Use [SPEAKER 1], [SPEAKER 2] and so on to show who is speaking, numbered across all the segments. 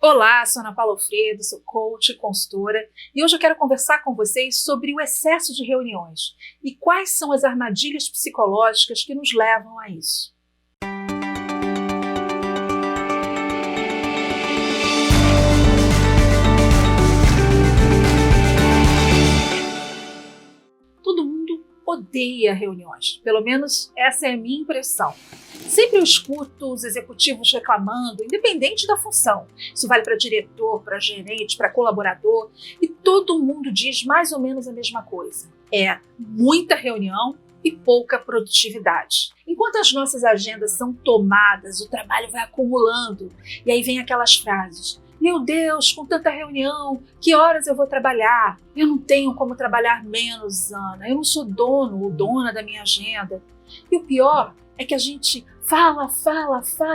[SPEAKER 1] Olá, sou Ana Paula Alfredo, sou coach e consultora e hoje eu quero conversar com vocês sobre o excesso de reuniões e quais são as armadilhas psicológicas que nos levam a isso. Todo mundo odeia reuniões, pelo menos essa é a minha impressão. Sempre eu escuto os executivos reclamando, independente da função. Isso vale para diretor, para gerente, para colaborador, e todo mundo diz mais ou menos a mesma coisa. É muita reunião e pouca produtividade. Enquanto as nossas agendas são tomadas, o trabalho vai acumulando, e aí vem aquelas frases: meu Deus, com tanta reunião, que horas eu vou trabalhar? Eu não tenho como trabalhar menos, Ana. Eu não sou dono ou dona da minha agenda. E o pior é que a gente fala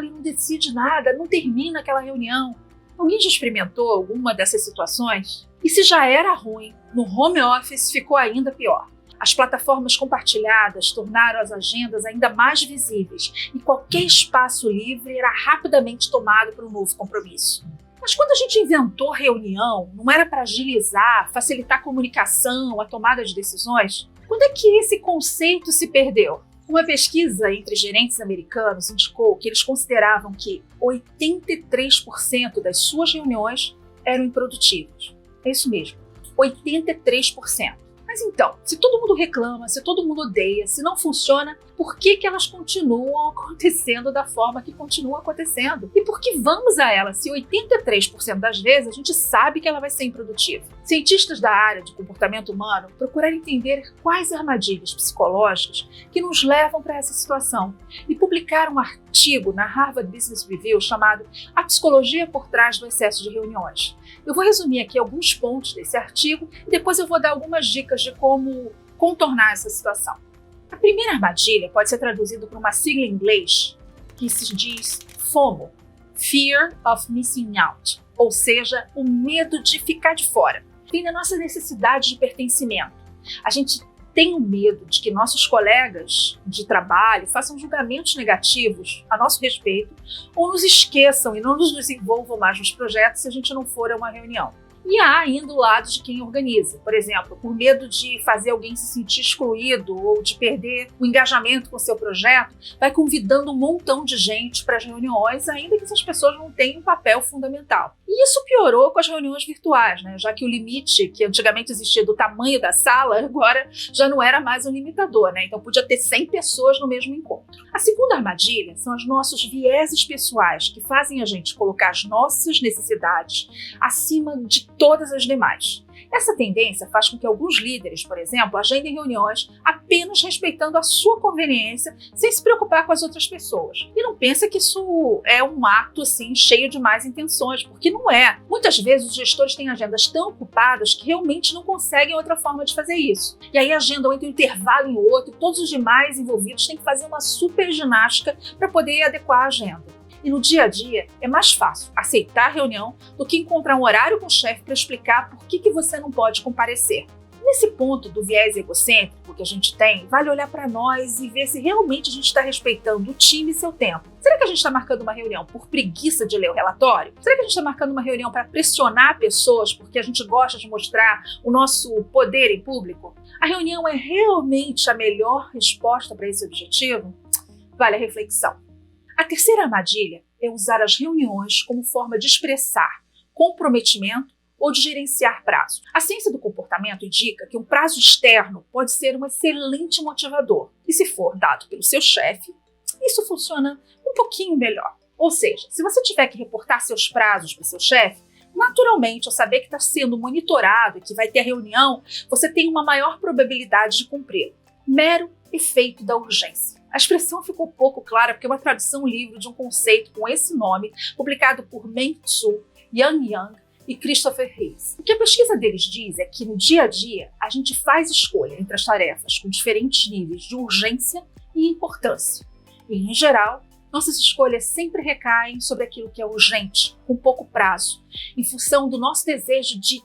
[SPEAKER 1] e não decide nada, não termina aquela reunião. Alguém já experimentou alguma dessas situações? E se já era ruim, no home office ficou ainda pior. As plataformas compartilhadas tornaram as agendas ainda mais visíveis e qualquer espaço livre era rapidamente tomado por um novo compromisso. Mas quando a gente inventou reunião, não era para agilizar, facilitar a comunicação, a tomada de decisões? Quando é que esse conceito se perdeu? Uma pesquisa entre gerentes americanos indicou que eles consideravam que 83% das suas reuniões eram improdutivas. É isso mesmo, 83%. Mas então, se todo mundo reclama, se todo mundo odeia, se não funciona, por que elas continuam acontecendo da forma que continuam acontecendo? E por que vamos a ela se 83% das vezes a gente sabe que ela vai ser improdutiva? Cientistas da área de comportamento humano procuraram entender quais armadilhas psicológicas que nos levam para essa situação e publicaram um artigo na Harvard Business Review chamado A Psicologia por Trás do Excesso de Reuniões. Eu vou resumir aqui alguns pontos desse artigo e depois eu vou dar algumas dicas de como contornar essa situação. A primeira armadilha pode ser traduzida por uma sigla em inglês que se diz FOMO, Fear of Missing Out, ou seja, o medo de ficar de fora. Vem da nossa necessidade de pertencimento. A gente tem o medo de que nossos colegas de trabalho façam julgamentos negativos a nosso respeito ou nos esqueçam e não nos desenvolvam mais nos projetos se a gente não for a uma reunião. E há ainda o lado de quem organiza, por exemplo, por medo de fazer alguém se sentir excluído ou de perder o engajamento com o seu projeto, vai convidando um montão de gente para as reuniões, ainda que essas pessoas não tenham um papel fundamental. E isso piorou com as reuniões virtuais, né? Já que o limite que antigamente existia do tamanho da sala, agora já não era mais um limitador, né? Então podia ter 100 pessoas no mesmo encontro. A segunda armadilha são os nossos vieses pessoais, que fazem a gente colocar as nossas necessidades acima de todas as demais. Essa tendência faz com que alguns líderes, por exemplo, agendem reuniões apenas respeitando a sua conveniência, sem se preocupar com as outras pessoas. E não pensa que isso é um ato assim cheio de más intenções, porque não é. Muitas vezes os gestores têm agendas tão ocupadas que realmente não conseguem outra forma de fazer isso. E aí agendam entre um intervalo e outro, e todos os demais envolvidos têm que fazer uma super ginástica para poder adequar a agenda. E no dia a dia é mais fácil aceitar a reunião do que encontrar um horário com o chefe para explicar por que você não pode comparecer. Nesse ponto do viés egocêntrico que a gente tem, vale olhar para nós e ver se realmente a gente está respeitando o time e seu tempo. Será que a gente está marcando uma reunião por preguiça de ler o relatório? Será que a gente está marcando uma reunião para pressionar pessoas porque a gente gosta de mostrar o nosso poder em público? A reunião é realmente a melhor resposta para esse objetivo? Vale a reflexão. A terceira armadilha é usar as reuniões como forma de expressar comprometimento ou de gerenciar prazo. A ciência do comportamento indica que um prazo externo pode ser um excelente motivador. E se for dado pelo seu chefe, isso funciona um pouquinho melhor. Ou seja, se você tiver que reportar seus prazos para o seu chefe, naturalmente, ao saber que está sendo monitorado e que vai ter reunião, você tem uma maior probabilidade de cumprir. Mero efeito da urgência. A expressão ficou pouco clara porque é uma tradução livre de um conceito com esse nome, publicado por Meng Tzu, Yang Yang e Christopher Hayes. O que a pesquisa deles diz é que no dia a dia a gente faz escolha entre as tarefas com diferentes níveis de urgência e importância. E, em geral, nossas escolhas sempre recaem sobre aquilo que é urgente, com pouco prazo, em função do nosso desejo de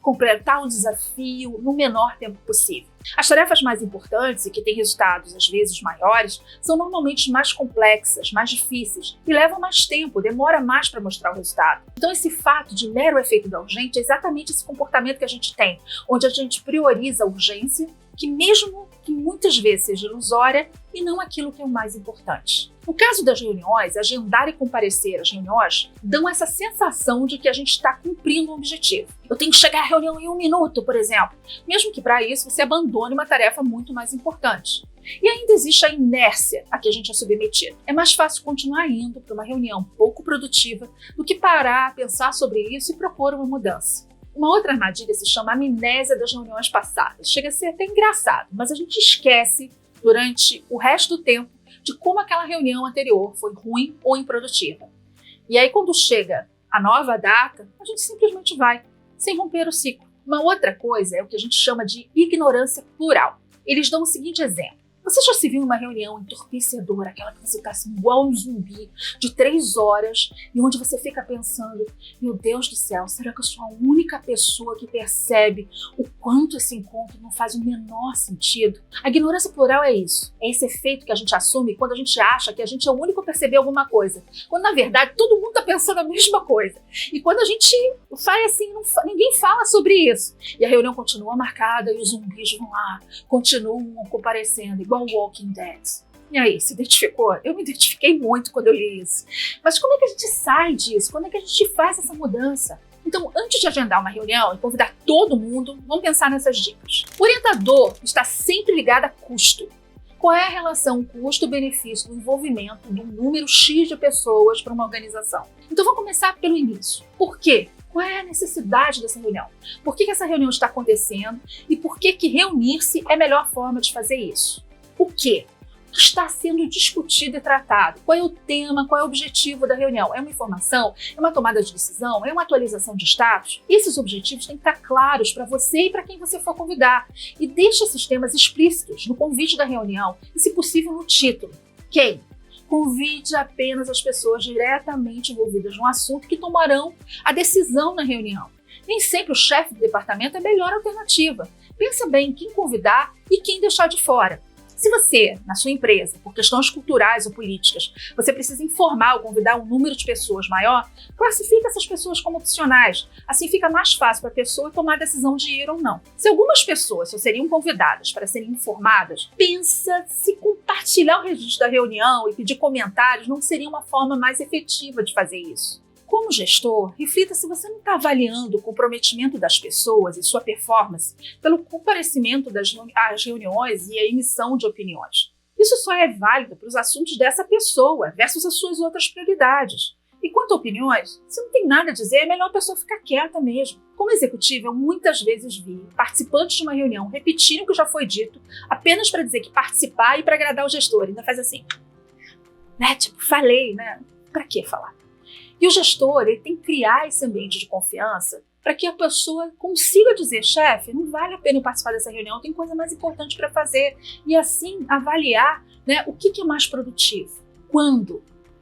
[SPEAKER 1] completar o desafio no menor tempo possível. As tarefas mais importantes e que têm resultados às vezes maiores são normalmente mais complexas, mais difíceis e levam mais tempo, demora mais para mostrar o resultado. Então esse fato de mero efeito da urgente é exatamente esse comportamento que a gente tem, onde a gente prioriza a urgência, que mesmo que muitas vezes seja ilusória, e não aquilo que é o mais importante. No caso das reuniões, agendar e comparecer às reuniões dão essa sensação de que a gente está cumprindo um objetivo. Eu tenho que chegar à reunião em 1 minuto, por exemplo, mesmo que para isso você abandone uma tarefa muito mais importante. E ainda existe a inércia a que a gente é submetido. É mais fácil continuar indo para uma reunião pouco produtiva do que parar, pensar sobre isso e propor uma mudança. Uma outra armadilha se chama amnésia das reuniões passadas. Chega a ser até engraçado, mas a gente esquece durante o resto do tempo de como aquela reunião anterior foi ruim ou improdutiva. E aí, quando chega a nova data, a gente simplesmente vai, sem romper o ciclo. Uma outra coisa é o que a gente chama de ignorância plural. Eles dão o seguinte exemplo. Você já se viu em uma reunião entorpecedora, aquela que você está assim, igual um zumbi, de 3 horas, e onde você fica pensando, meu Deus do céu, será que eu sou a única pessoa que percebe o quanto esse encontro não faz o menor sentido? A ignorância plural é isso, é esse efeito que a gente assume quando a gente acha que a gente é o único a perceber alguma coisa, quando na verdade todo mundo está pensando a mesma coisa. E quando a gente faz assim, ninguém fala sobre isso. E a reunião continua marcada e os zumbis vão lá, continuam comparecendo, igual Walking Dead. E aí, se identificou? Eu me identifiquei muito quando eu li isso. Mas como é que a gente sai disso? Como é que a gente faz essa mudança? Então, antes de agendar uma reunião e convidar todo mundo, vamos pensar nessas dicas. O orientador está sempre ligado a custo. Qual é a relação custo-benefício do envolvimento de um número X de pessoas para uma organização? Então, vamos começar pelo início. Por quê? Qual é a necessidade dessa reunião? Por que essa reunião está acontecendo? E por que reunir-se é a melhor forma de fazer isso? O que está sendo discutido e tratado? Qual é o tema? Qual é o objetivo da reunião? É uma informação? É uma tomada de decisão? É uma atualização de status? Esses objetivos têm que estar claros para você e para quem você for convidar. E deixe esses temas explícitos no convite da reunião e, se possível, no título. Quem? Convide apenas as pessoas diretamente envolvidas no assunto que tomarão a decisão na reunião. Nem sempre o chefe do departamento é a melhor alternativa. Pensa bem em quem convidar e quem deixar de fora. Se você, na sua empresa, por questões culturais ou políticas, você precisa informar ou convidar um número de pessoas maior, classifica essas pessoas como opcionais. Assim fica mais fácil para a pessoa tomar a decisão de ir ou não. Se algumas pessoas só seriam convidadas para serem informadas, pensa se compartilhar o registro da reunião e pedir comentários não seria uma forma mais efetiva de fazer isso. Como gestor, reflita se você não está avaliando o comprometimento das pessoas e sua performance pelo comparecimento às reuniões e a emissão de opiniões. Isso só é válido para os assuntos dessa pessoa versus as suas outras prioridades. E quanto a opiniões, se não tem nada a dizer, é melhor a pessoa ficar quieta mesmo. Como executiva, eu muitas vezes vi participantes de uma reunião repetirem o que já foi dito apenas para dizer que participar e para agradar o gestor. Ainda faz assim, né? Tipo, falei, né? Para que falar? E o gestor ele tem que criar esse ambiente de confiança para que a pessoa consiga dizer, chefe, não vale a pena eu participar dessa reunião, tem coisa mais importante para fazer. E assim avaliar, né, o que é mais produtivo. Quando?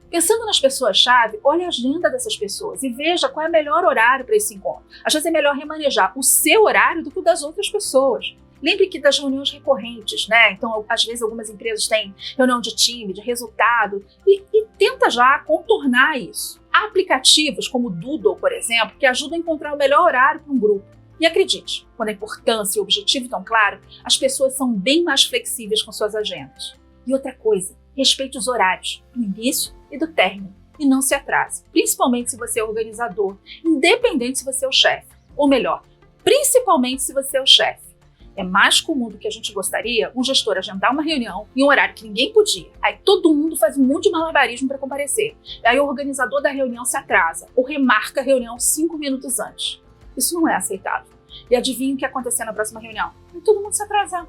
[SPEAKER 1] Pensando nas pessoas-chave, olhe a agenda dessas pessoas e veja qual é o melhor horário para esse encontro. Às vezes é melhor remanejar o seu horário do que o das outras pessoas. Lembre que das reuniões recorrentes, né? Então, às vezes, algumas empresas têm reunião de time, de resultado, e tenta já contornar isso. Há aplicativos como o Doodle, por exemplo, que ajudam a encontrar o melhor horário para um grupo. E acredite, quando a importância e o objetivo estão claros, as pessoas são bem mais flexíveis com suas agendas. E outra coisa, respeite os horários do início e do término, e não se atrase, principalmente se você é organizador, independente se você é o chefe. Ou melhor, principalmente se você é o chefe. É mais comum do que a gente gostaria um gestor agendar uma reunião em um horário que ninguém podia. Aí todo mundo faz um monte de malabarismo para comparecer. Aí o organizador da reunião se atrasa ou remarca a reunião 5 minutos antes. Isso não é aceitável. E adivinha o que ia acontecer na próxima reunião? E todo mundo se atrasar.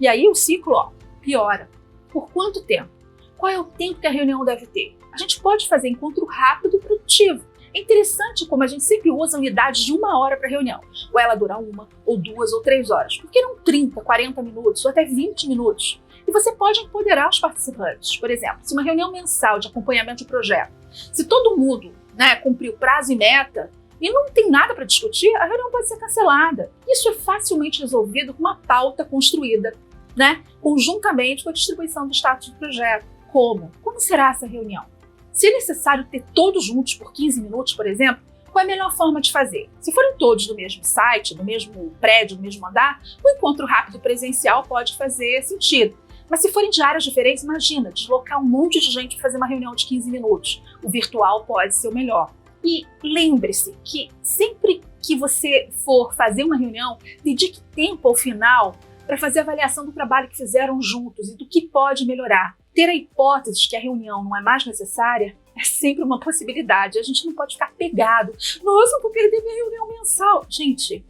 [SPEAKER 1] E aí o ciclo, piora. Por quanto tempo? Qual é o tempo que a reunião deve ter? A gente pode fazer encontro rápido e produtivo. É interessante como a gente sempre usa unidades de 1 hora para reunião. Ou ela dura 1, ou 2, ou 3 horas. Por que não 30, 40 minutos, ou até 20 minutos? E você pode empoderar os participantes. Por exemplo, se uma reunião mensal de acompanhamento de projeto, se todo mundo, né, cumprir o prazo e meta, e não tem nada para discutir, a reunião pode ser cancelada. Isso é facilmente resolvido com uma pauta construída, né, conjuntamente com a distribuição do status do projeto. Como? Como será essa reunião? Se é necessário ter todos juntos por 15 minutos, por exemplo, qual é a melhor forma de fazer? Se forem todos do mesmo site, do mesmo prédio, do mesmo andar, o encontro rápido presencial pode fazer sentido. Mas se forem de áreas diferentes, imagina, deslocar um monte de gente para fazer uma reunião de 15 minutos. O virtual pode ser o melhor. E lembre-se que sempre que você for fazer uma reunião, dedique tempo ao final para fazer a avaliação do trabalho que fizeram juntos e do que pode melhorar. Ter a hipótese de que a reunião não é mais necessária é sempre uma possibilidade. A gente não pode ficar pegado. Nossa, eu vou perder minha reunião mensal. Gente,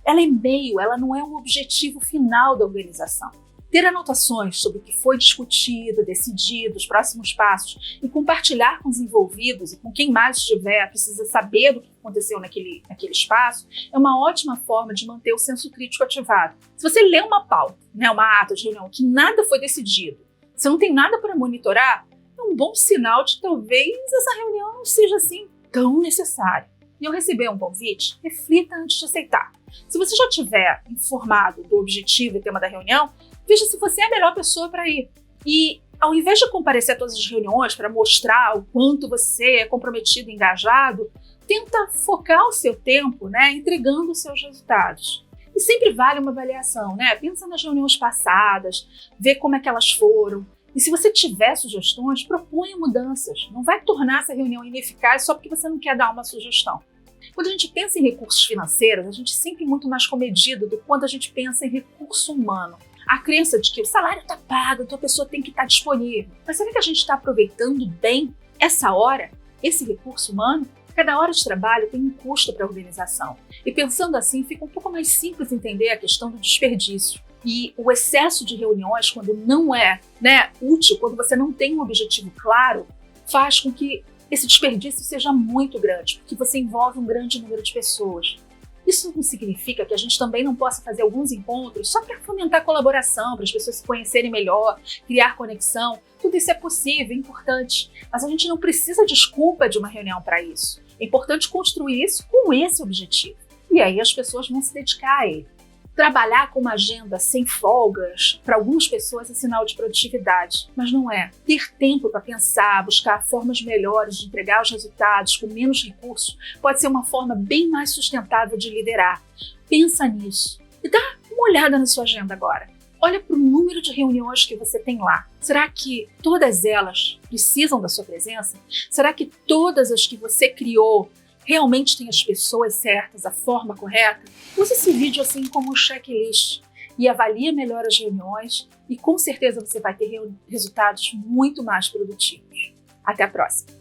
[SPEAKER 1] ela é meio, ela não é o objetivo final da organização. Ter anotações sobre o que foi discutido, decidido, os próximos passos e compartilhar com os envolvidos e com quem mais estiver, precisa saber do que aconteceu naquele espaço, é uma ótima forma de manter o senso crítico ativado. Se você lê uma pauta, né, uma ata de reunião que nada foi decidido, você não tem nada para monitorar, é um bom sinal de que talvez essa reunião não seja assim tão necessária. E ao receber um convite, reflita antes de aceitar. Se você já estiver informado do objetivo e tema da reunião, veja se você é a melhor pessoa para ir. E ao invés de comparecer a todas as reuniões para mostrar o quanto você é comprometido e engajado, tenta focar o seu tempo, né, entregando os seus resultados. E sempre vale uma avaliação, né? Pensa nas reuniões passadas, vê como é que elas foram. E se você tiver sugestões, proponha mudanças. Não vai tornar essa reunião ineficaz só porque você não quer dar uma sugestão. Quando a gente pensa em recursos financeiros, a gente sempre é muito mais comedido do que quando a gente pensa em recurso humano. A crença de que o salário está pago, então a pessoa tem que estar disponível. Mas será que a gente está aproveitando bem essa hora, esse recurso humano? Cada hora de trabalho tem um custo para a organização. E pensando assim, fica um pouco mais simples entender a questão do desperdício. E o excesso de reuniões, quando não é, né, útil, quando você não tem um objetivo claro, faz com que esse desperdício seja muito grande, porque você envolve um grande número de pessoas. Isso não significa que a gente também não possa fazer alguns encontros só para fomentar colaboração, para as pessoas se conhecerem melhor, criar conexão. Tudo isso é possível, é importante, mas a gente não precisa desculpa de uma reunião para isso. É importante construir isso com esse objetivo. E aí as pessoas vão se dedicar a ele. Trabalhar com uma agenda sem folgas, para algumas pessoas é sinal de produtividade, mas não é. Ter tempo para pensar, buscar formas melhores de entregar os resultados com menos recursos pode ser uma forma bem mais sustentável de liderar. Pensa nisso e dá uma olhada na sua agenda agora. Olha para o número de reuniões que você tem lá. Será que todas elas precisam da sua presença? Será que todas as que você criou realmente tem as pessoas certas, a forma correta? Use esse vídeo assim como um checklist e avalie melhor as reuniões e com certeza você vai ter resultados muito mais produtivos. Até a próxima!